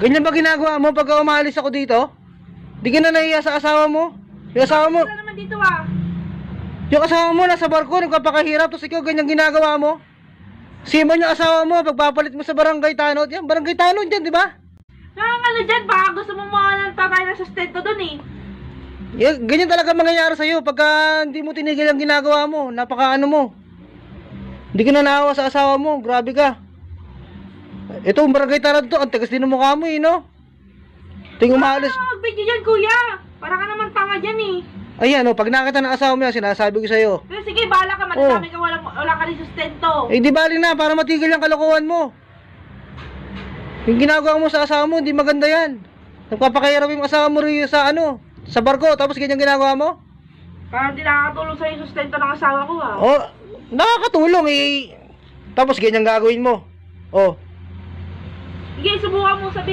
Ganyan ba ginagawa mo pagka umalis ako dito? Di ka na nahiya sa asawa mo? Yung asawa mo, Wala naman dito ah. yung asawa mo nasa barko, nagpapakahirap, tapos ikaw ganyan ginagawa mo? Simon yung asawa mo, pagpapalit mo sa barangay tanod. Yan, barangay tanod yan, di ba? Ano dyan, baka gusto mo mga ng tatay na sustento dun eh. Yan, ganyan talaga mangyayari sa'yo pagka hindi mo tinigil ang ginagawa mo. Napaka ano mo. Hindi ka na naawa sa asawa mo, grabe ka. Ito, barangay tanod to, ang tagas din ng mukha mo eh, no? Ting umalis. Mag-video dyan kuya. Para ka naman tanga dyan eh. Ayan, pag nakita ng asawa mo yan, sinasabi ko sa'yo. Pero sige, bahala ka, matadami ka, wala ka rin sustento. Eh di bali na, para matigil ang kalokohan mo. Yung ginagawa mo sa asawa mo, hindi maganda yan. Nagpapakahirap yung asawa mo rin sa ano, sa barko, tapos ganyan ginagawa mo? Parang di nakakatulong sa yung sustento ng asawa ko ah. Oh, nakakatulong eh. Tapos ganyan gagawin mo. Oh, Sige, subukan mo sabihin.